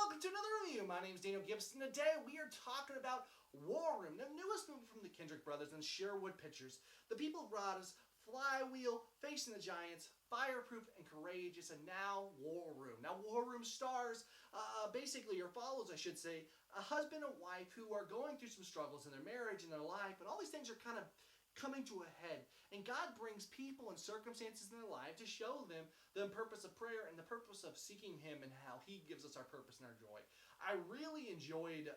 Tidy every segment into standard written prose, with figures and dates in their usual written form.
welcome to another review. My name is Daniel Gibson. Today we are talking about War Room, the newest movie from the Kendrick brothers and Sherwood Pictures. The people brought us Flywheel, Facing the Giants, Fireproof, and Courageous, and now War Room. Now War Room stars, basically, or follows, I should say, a husband and wife who are going through some struggles in their marriage and their life, and all these things are kind of coming to a head. And God brings people and circumstances in their life to show them the purpose of prayer and the purpose of seeking Him and how He gives us our purpose and our joy. I really enjoyed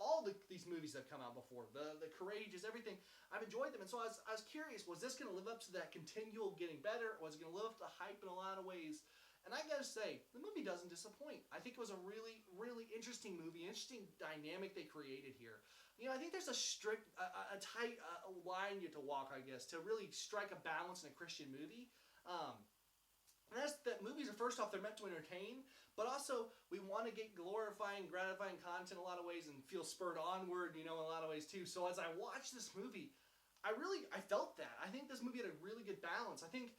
all these movies that have come out before, the Courageous, everything. I've enjoyed them, and so I was curious, was this going to live up to that continual getting better? Was it going to live up to the hype in a lot of ways? And I gotta say, the movie doesn't disappoint. I think it was a really, really interesting movie, interesting dynamic they created here. You know, I think there's a strict, a tight line you have to walk, I guess, to really strike a balance in a Christian movie. And that's that movies are, first off, they're meant to entertain, but also we want to get glorifying, gratifying content in a lot of ways and feel spurred onward, you know, in a lot of ways too. So as I watched this movie, I felt that. I think this movie had a really good balance. I think,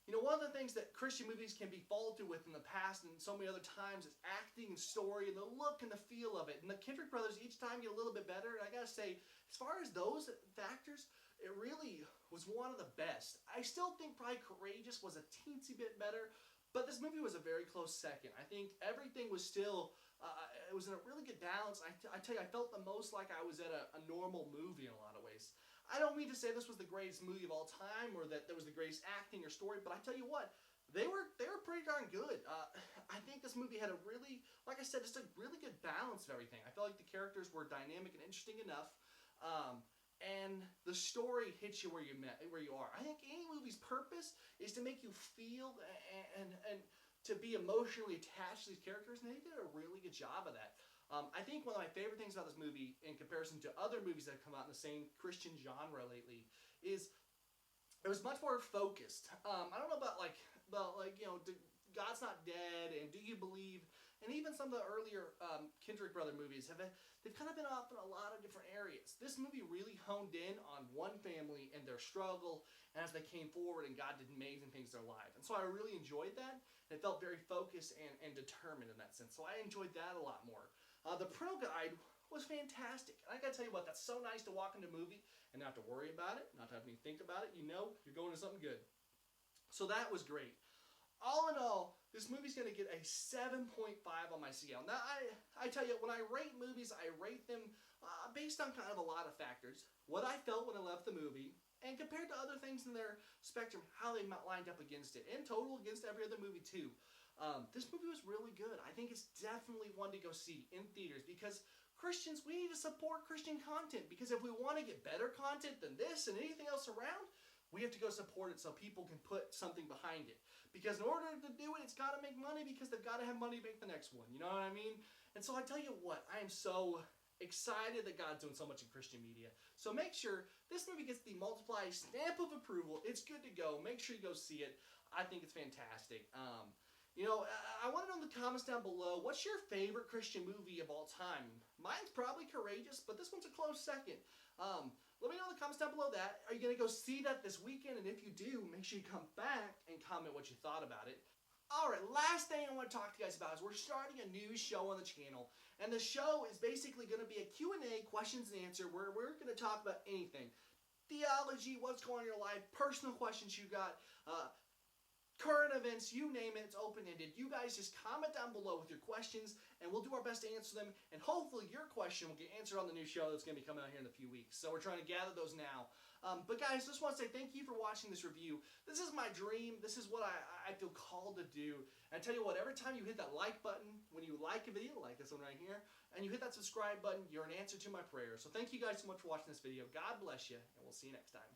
you know, one of the things that Christian movies can be faulted with in the past and so many other times is acting and story and the look and the feel of it. And the Kendrick brothers each time get a little bit better. And I gotta say, as far as those factors, it really was one of the best. I still think probably Courageous was a teensy bit better, but this movie was a very close second. I think everything was still, it was in a really good balance. I tell you, I felt the most like I was at a normal movie in a lot of ways. I don't mean to say this was the greatest movie of all time or that there was the greatest acting or story, but I tell you what, they were pretty darn good. I think this movie had a really, like I said, just a really good balance of everything. I felt like the characters were dynamic and interesting enough, and the story hits you where you are. I think any movie's purpose is to make you feel and to be emotionally attached to these characters, and they did a really good job of that. I think one of my favorite things about this movie, in comparison to other movies that have come out in the same Christian genre lately, is it was much more focused. I don't know about like you know, God's Not Dead and Do You Believe, and even some of the earlier Kendrick brother movies they've kind of been off in a lot of different areas. This movie really honed in on one family and their struggle, and as they came forward, and God did amazing things in their life. And so I really enjoyed that, and it felt very focused and determined in that sense. So I enjoyed that a lot more. The parental guide was fantastic. And I gotta tell you what, that's so nice to walk into a movie and not have to worry about it, not have to think about it. You know you're going to something good. So that was great. All in all, this movie's going to get a 7.5 on my scale. Now, I tell you, when I rate movies, I rate them based on kind of a lot of factors. What I felt when I left the movie, and compared to other things in their spectrum, how they lined up against it. In total, against every other movie, too. This movie was really good. I think it's definitely one to go see in theaters because Christians, we need to support Christian content, because if we want to get better content than this and anything else around, we have to go support it so people can put something behind it. Because in order to do it, it's got to make money, because they've got to have money to make the next one. You know what I mean? And so I tell you what, I am so excited that God's doing so much in Christian media. So make sure this movie gets the Multiply stamp of approval. It's good to go. Make sure you go see it. I think it's fantastic. You know, I want to know in the comments down below, what's your favorite Christian movie of all time? Mine's probably Courageous, but this one's a close second. Let me know in the comments down below that. Are you going to go see that this weekend? And if you do, make sure you come back and comment what you thought about it. Alright, last thing I want to talk to you guys about is we're starting a new show on the channel. And the show is basically going to be a Q&A, questions and answer, where we're going to talk about anything. Theology, what's going on in your life, personal questions you got, current events, you name it, it's open-ended. You guys just comment down below with your questions, and we'll do our best to answer them, and hopefully your question will get answered on the new show that's going to be coming out here in a few weeks. So we're trying to gather those now. But guys, just want to say thank you for watching this review. This is my dream. This is what I feel called to do. And I tell you what, every time you hit that like button, when you like a video, like this one right here, and you hit that subscribe button, you're an answer to my prayer. So thank you guys so much for watching this video. God bless you, and we'll see you next time.